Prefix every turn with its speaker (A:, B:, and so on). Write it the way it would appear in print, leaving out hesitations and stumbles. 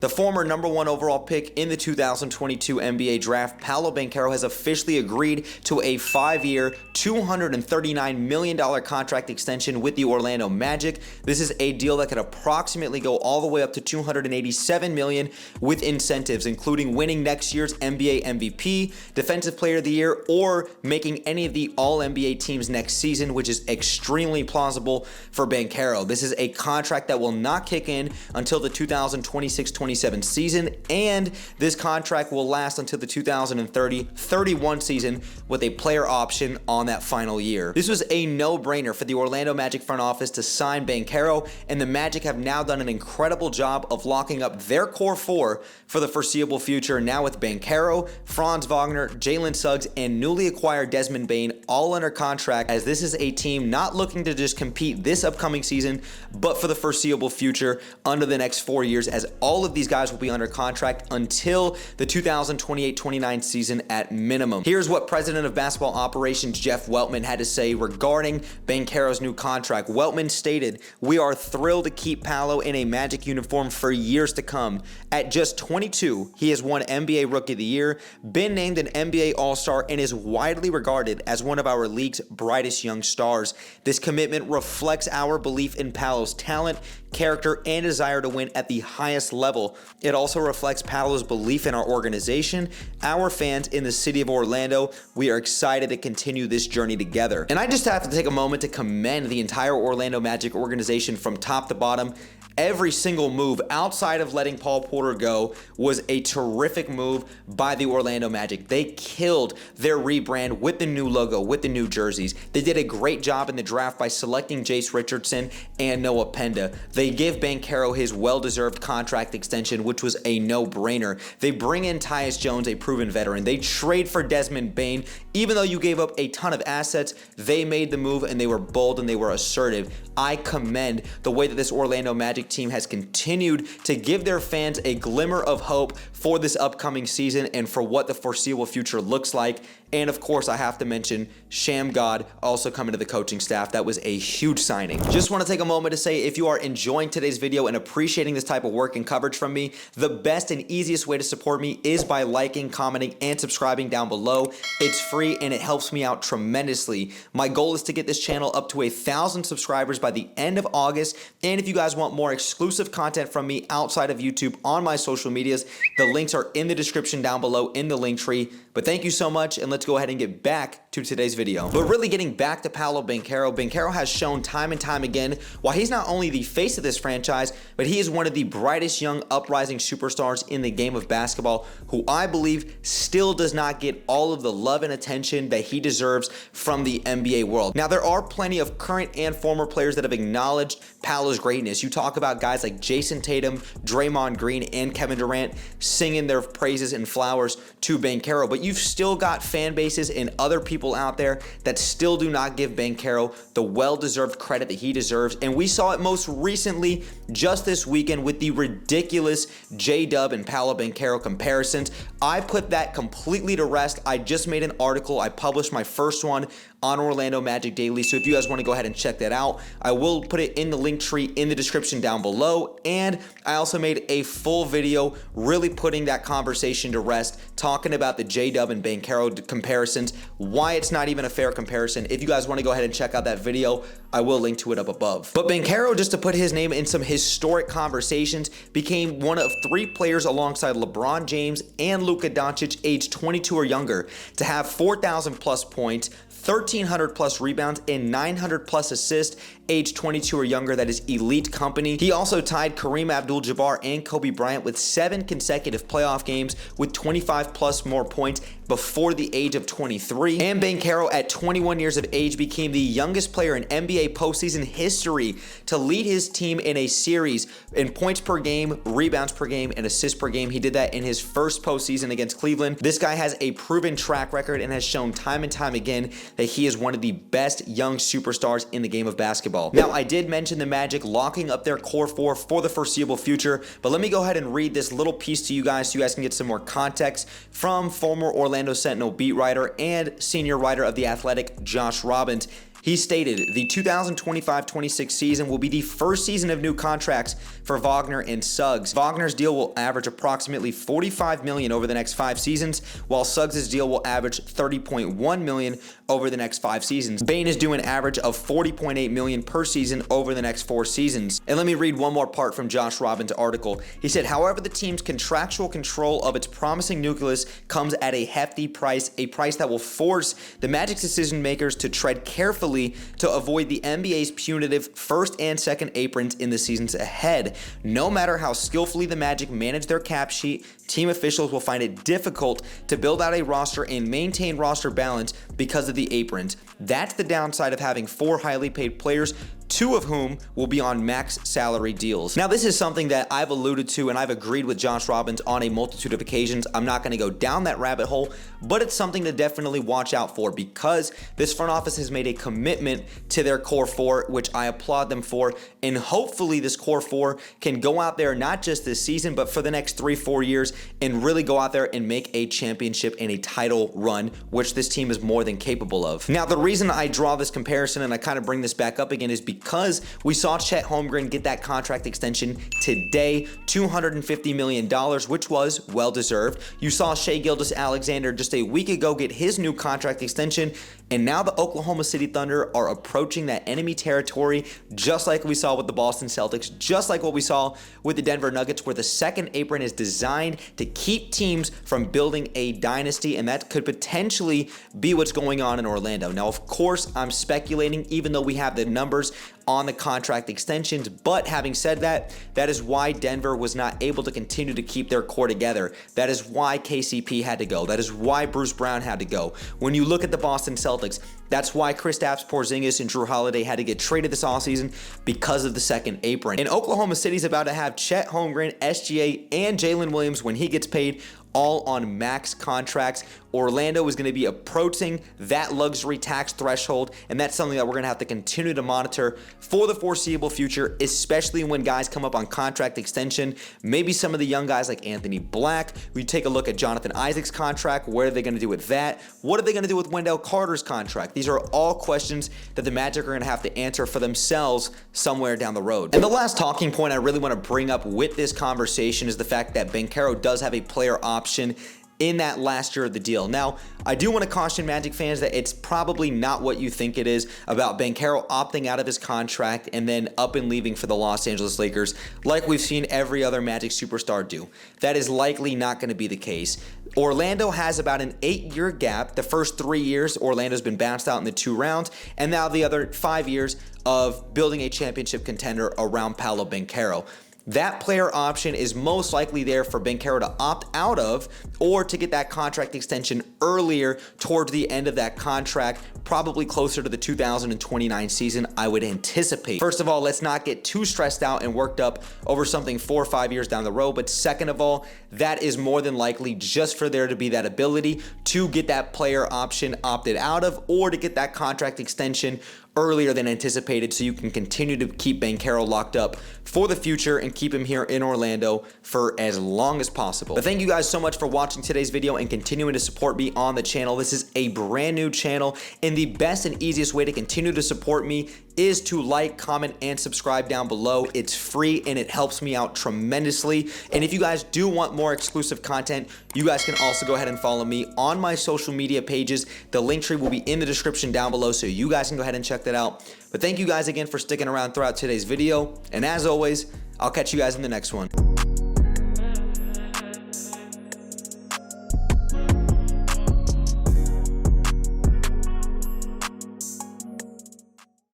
A: The former #1 overall pick in the 2022 NBA Draft, Paolo Banchero, has officially agreed to a 5-year, $239 million contract extension with the Orlando Magic. This is a deal that could approximately go all the way up to $287 million with incentives, including winning next year's NBA MVP, Defensive Player of the Year, or making any of the All-NBA teams next season, which is extremely plausible for Banchero. This is a contract that will not kick in until the 2026-27 season, and this contract will last until the 2030-31 season with a player option on that final year. This was a no-brainer for the Orlando Magic front office to sign Banchero, and the Magic have now done an incredible job of locking up their core four for the foreseeable future, now with Banchero, Franz Wagner, Jalen Suggs, and newly acquired Desmond Bane all under contract, as this is a team not looking to just compete this upcoming season, but for the foreseeable future under the next 4 years, as all of these guys will be under contract until the 2028-29 season at minimum. Here's what President of Basketball Operations Jeff Weltman had to say regarding Banchero's new contract. Weltman stated, "We are thrilled to keep Paolo in a Magic uniform for years to come. At just 22, he has won NBA Rookie of the Year, been named an NBA All-Star, and is widely regarded as one of our league's brightest young stars. This commitment reflects our belief in Paolo's talent, character, and desire to win at the highest level. It also reflects Paolo's belief in our organization, our fans in the city of Orlando. We are excited to continue this journey together." And I just have to take a moment to commend the entire Orlando Magic organization from top to bottom. Every single move outside of letting Paul Porter go was a terrific move by the Orlando Magic. They killed their rebrand with the new logo, with the new jerseys. They did a great job in the draft by selecting Jace Richardson and Noah Penda. They give Banchero his well-deserved contract extension, which was a no-brainer. They bring in Tyus Jones, a proven veteran. They trade for Desmond Bane. Even though you gave up a ton of assets, they made the move and they were bold and they were assertive. I commend the way that this Orlando Magic team has continued to give their fans a glimmer of hope for this upcoming season and for what the foreseeable future looks like. And of course, I have to mention Sham God also coming to the coaching staff. That was a huge signing. Just want to take a moment to say, if you are enjoying today's video and appreciating this type of work and coverage from me, the best and easiest way to support me is by liking, commenting, and subscribing down below. It's free and it helps me out tremendously. My goal is to get this channel up to 1,000 subscribers by the end of August. And if you guys want more exclusive content from me outside of YouTube on my social medias, the links are in the description down below in the link tree. But thank you so much, and let's go ahead and get back to today's video. But really getting back to Paolo Banchero, Banchero has shown time and time again why he's not only the face of this franchise, but he is one of the brightest young uprising superstars in the game of basketball, who I believe still does not get all of the love and attention that he deserves from the NBA world. Now, there are plenty of current and former players that have acknowledged Paolo's greatness. You talk about guys like Jason Tatum, Draymond Green, and Kevin Durant singing their praises and flowers to Banchero, but you've still got fan bases and other people out there that still do not give Banchero the well-deserved credit that he deserves, and we saw it most recently just this weekend with the ridiculous J-Dub and Paolo Banchero comparisons. I put that completely to rest. I just made an article. I published my first one on Orlando Magic Daily, so if you guys want to go ahead and check that out, I will put it in the link tree in the description down below. And I also made a full video really putting that conversation to rest, talking about the J-Dub and Banchero comparisons, why it's not even a fair comparison. If you guys want to go ahead and check out that video, I will link to it up above. But Banchero, just to put his name in some historic conversations, became one of 3 players alongside LeBron James and Luka Doncic, age 22 or younger, to have 4,000 plus points, 1,300 plus rebounds, and 900 plus assists, age 22 or younger. That is elite company. He also tied Kareem Abdul-Jabbar and Kobe Bryant with 7 consecutive playoff games with 25 plus more points before the age of 23. And Banchero, at 21 years of age, became the youngest player in NBA postseason history to lead his team in a series in points per game, rebounds per game, and assists per game. He did that in his first postseason against Cleveland. This guy has a proven track record and has shown time and time again that he is one of the best young superstars in the game of basketball. Now, I did mention the Magic locking up their core four for the foreseeable future, but let me go ahead and read this little piece to you guys so you guys can get some more context from former Orlando Sentinel beat writer and senior writer of The Athletic, Josh Robbins. He stated, the 2025-26 season will be the first season of new contracts for Wagner and Suggs. Wagner's deal will average approximately $45 million over the next 5 seasons, while Suggs' deal will average $30.1 million over the next 5 seasons. Bane is due an average of $40.8 million per season over the next 4 seasons. And let me read one more part from Josh Robbins' article. He said, however, the team's contractual control of its promising nucleus comes at a hefty price, a price that will force the Magic's decision makers to tread carefully to avoid the NBA's punitive first and second aprons in the seasons ahead. No matter how skillfully the Magic manage their cap sheet, team officials will find it difficult to build out a roster and maintain roster balance because of the aprons. That's the downside of having 4 highly paid players, 2 of whom will be on max salary deals. Now, this is something that I've alluded to and I've agreed with Josh Robbins on a multitude of occasions. I'm not going to go down that rabbit hole, but it's something to definitely watch out for because this front office has made a commitment to their core 4, which I applaud them for. And hopefully this core 4 can go out there not just this season, but for the next 3-4 years and really go out there and make a championship and a title run, which this team is more than capable of. Now, the reason I draw this comparison and I kind of bring this back up again is because we saw Chet Holmgren get that contract extension today, $250 million, which was well-deserved. You saw Shai Gilgeous-Alexander just a week ago get his new contract extension, and now the Oklahoma City Thunder are approaching that enemy territory, just like we saw with the Boston Celtics, just like what we saw with the Denver Nuggets, where the second apron is designed to keep teams from building a dynasty, and that could potentially be what's going on in Orlando. Now, of course, I'm speculating, even though we have the numbers on the contract extensions, but having said that, that is why Denver was not able to continue to keep their core together. That is why KCP had to go. That is why Bruce Brown had to go. When you look at the Boston Celtics, that's why Kristaps Porzingis and Drew Holiday had to get traded this offseason because of the second apron. And Oklahoma City's about to have Chet Holmgren, SGA, and Jalen Williams when he gets paid, all on max contracts. Orlando is going to be approaching that luxury tax threshold, and that's something that we're going to have to continue to monitor for the foreseeable future, especially when guys come up on contract extension. Maybe some of the young guys like Anthony Black. We take a look at Jonathan Isaac's contract. What are they going to do with that? What are they going to do with Wendell Carter's contract? These are all questions that the Magic are going to have to answer for themselves somewhere down the road. And the last talking point I really want to bring up with this conversation is the fact that Banchero does have a player option in that last year of the deal. Now, I do want to caution Magic fans that it's probably not what you think it is about Banchero opting out of his contract and then up and leaving for the Los Angeles Lakers like we've seen every other Magic superstar do. That is likely not going to be the case. Orlando has about an 8-year gap. The first 3 years, Orlando's been bounced out in the 2 rounds, and now the other 5 years of building a championship contender around Paolo Banchero. That player option is most likely there for Banchero to opt out of or to get that contract extension earlier towards the end of that contract, probably closer to the 2029 season, I would anticipate. First of all, let's not get too stressed out and worked up over something 4 or 5 years down the road. But second of all, that is more than likely just for there to be that ability to get that player option opted out of or to get that contract extension earlier than anticipated, so you can continue to keep Banchero locked up for the future and keep him here in Orlando for as long as possible. But thank you guys so much for watching today's video and continuing to support me on the channel. This is a brand new channel, and the best and easiest way to continue to support me is to like, comment, and subscribe down below. It's free and it helps me out tremendously. And if you guys do want more exclusive content, you guys can also go ahead and follow me on my social media pages. The link tree will be in the description down below, so you guys can go ahead and check that out. But thank you guys again for sticking around throughout today's video. And as always, I'll catch you guys in the next one.